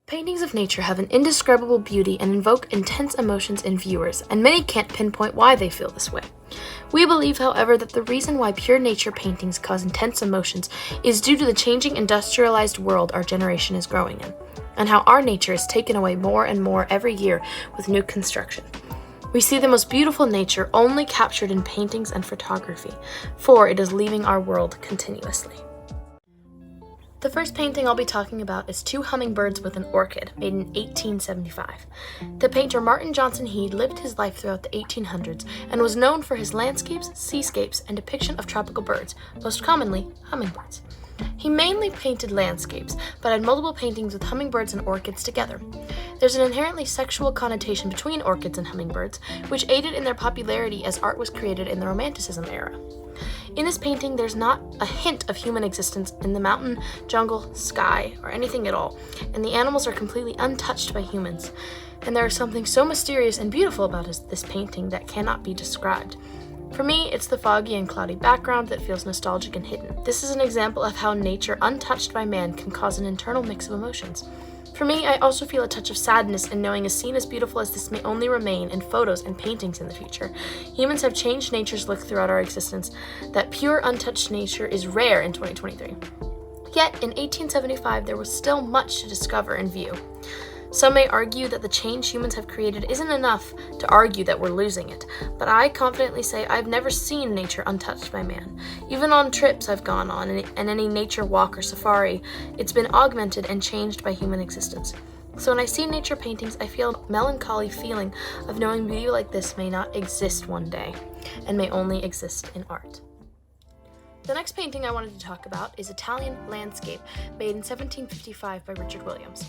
Paintings of nature have an indescribable beauty and invoke intense emotions in viewers, and many can't pinpoint why they feel this way. We believe, however, that the reason why pure nature paintings cause intense emotions is due to the changing industrialized world our generation is growing in, and how our nature is taken away more and more every year with new construction. We see the most beautiful nature only captured in paintings and photography, for it is leaving our world continuously. The first painting I'll be talking about is Two Hummingbirds with an Orchid, made in 1875. The painter Martin Johnson Heade lived his life throughout the 1800s and was known for his landscapes, seascapes, and depiction of tropical birds, most commonly hummingbirds. He mainly painted landscapes, but had multiple paintings with hummingbirds and orchids together. There's an inherently sexual connotation between orchids and hummingbirds, which aided in their popularity as art was created in the Romanticism era. In this painting, there's not a hint of human existence in the mountain, jungle, sky, or anything at all, and the animals are completely untouched by humans. And there is something so mysterious and beautiful about this painting that cannot be described. For me, it's the foggy and cloudy background that feels nostalgic and hidden. This is an example of how nature untouched by man can cause an internal mix of emotions. For me, I also feel a touch of sadness in knowing a scene as beautiful as this may only remain in photos and paintings in the future. Humans have changed nature's look throughout our existence. That pure, untouched nature is rare in 2023. Yet, in 1875, there was still much to discover and view. Some may argue that the change humans have created isn't enough to argue that we're losing it, but I confidently say I've never seen nature untouched by man. Even on trips I've gone on, and any nature walk or safari, it's been augmented and changed by human existence. So when I see nature paintings, I feel a melancholy feeling of knowing beauty like this may not exist one day, and may only exist in art. The next painting I wanted to talk about is Italian Landscape, made in 1755 by Richard Williams.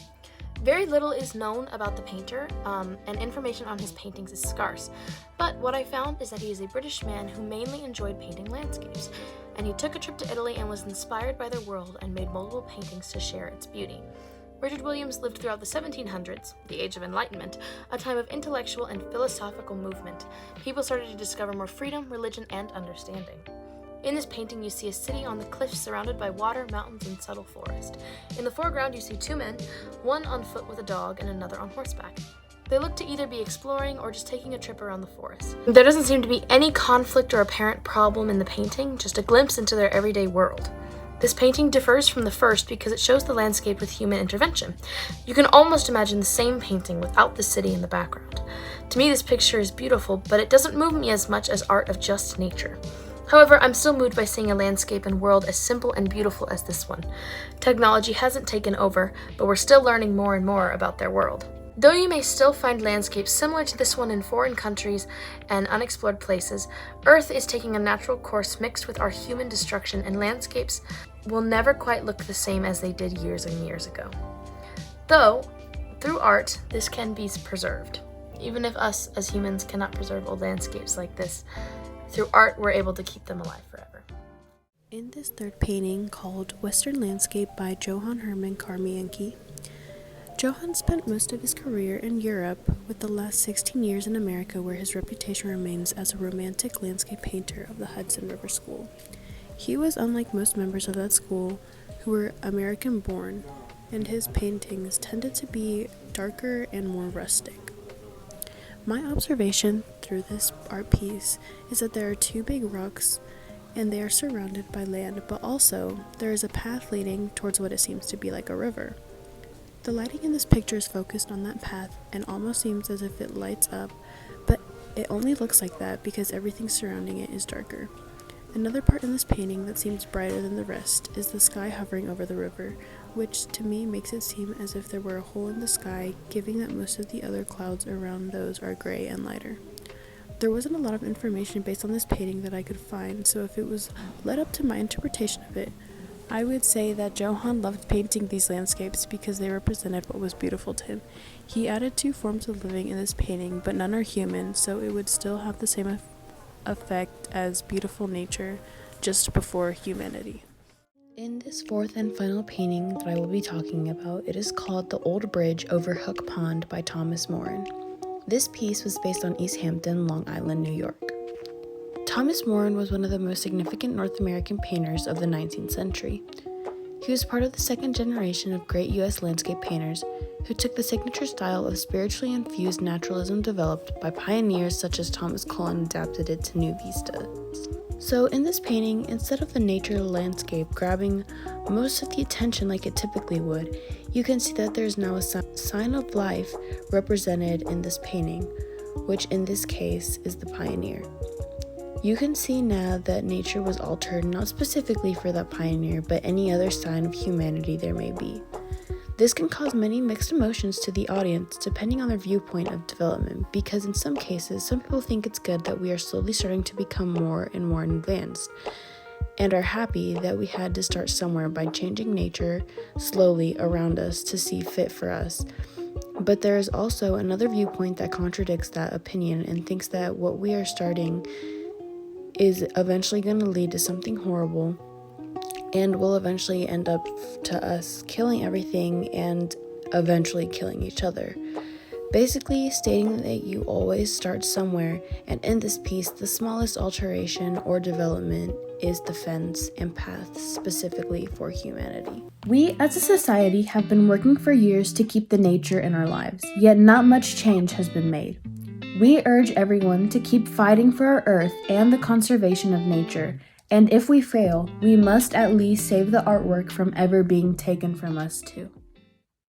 Very little is known about the painter, and information on his paintings is scarce, but what I found is that he is a British man who mainly enjoyed painting landscapes, and he took a trip to Italy and was inspired by their world and made multiple paintings to share its beauty. Richard Williams lived throughout the 1700s, the Age of Enlightenment, a time of intellectual and philosophical movement. People started to discover more freedom, religion, and understanding. In this painting, you see a city on the cliffs surrounded by water, mountains, and subtle forest. In the foreground, you see two men, one on foot with a dog and another on horseback. They look to either be exploring or just taking a trip around the forest. There doesn't seem to be any conflict or apparent problem in the painting, just a glimpse into their everyday world. This painting differs from the first because it shows the landscape with human intervention. You can almost imagine the same painting without the city in the background. To me, this picture is beautiful, but it doesn't move me as much as art of just nature. However, I'm still moved by seeing a landscape and world as simple and beautiful as this one. Technology hasn't taken over, but we're still learning more and more about their world. Though you may still find landscapes similar to this one in foreign countries and unexplored places, Earth is taking a natural course mixed with our human destruction, and landscapes will never quite look the same as they did years and years ago. Though, through art, this can be preserved. Even if us as humans cannot preserve old landscapes like this, through art, we're able to keep them alive forever. In this third painting, called Western Landscape by Johann Hermann Carmianchi, Johann spent most of his career in Europe, with the last 16 years in America, where his reputation remains as a romantic landscape painter of the Hudson River School. He was unlike most members of that school, who were American-born, and his paintings tended to be darker and more rustic. My observation through this art piece is that there are two big rocks and they are surrounded by land, but also there is a path leading towards what it seems to be like a river. The lighting in this picture is focused on that path and almost seems as if it lights up, but it only looks like that because everything surrounding it is darker. Another part in this painting that seems brighter than the rest is the sky hovering over the river, which to me makes it seem as if there were a hole in the sky, giving that most of the other clouds around those are gray and lighter. There wasn't a lot of information based on this painting that I could find, so if it was led up to my interpretation of it, I would say that Johann loved painting these landscapes because they represented what was beautiful to him. He added two forms of living in this painting, but none are human, so it would still have the same effect as beautiful nature just before humanity. In this fourth and final painting that I will be talking about, it is called The Old Bridge Over Hook Pond by Thomas Moran. This piece was based on East Hampton, Long Island, New York. Thomas Moran was one of the most significant North American painters of the 19th century. He was part of the second generation of great U.S. landscape painters who took the signature style of spiritually infused naturalism developed by pioneers such as Thomas Cole and adapted it to new vistas. So in this painting, instead of the nature landscape grabbing most of the attention like it typically would, you can see that there's now a sign of life represented in this painting, which in this case is the pioneer. You can see now that nature was altered not specifically for that pioneer, but any other sign of humanity there may be. This can cause many mixed emotions to the audience depending on their viewpoint of development, because in some cases, some people think it's good that we are slowly starting to become more and more advanced, and are happy that we had to start somewhere by changing nature slowly around us to see fit for us. But there is also another viewpoint that contradicts that opinion and thinks that what we are starting is eventually going to lead to something horrible and will eventually end up to us killing everything and eventually killing each other. Basically stating that you always start somewhere, and in this piece, the smallest alteration or development is the fence and path specifically for humanity. We as a society have been working for years to keep the nature in our lives, yet not much change has been made. We urge everyone to keep fighting for our earth and the conservation of nature, and if we fail, we must at least save the artwork from ever being taken from us too.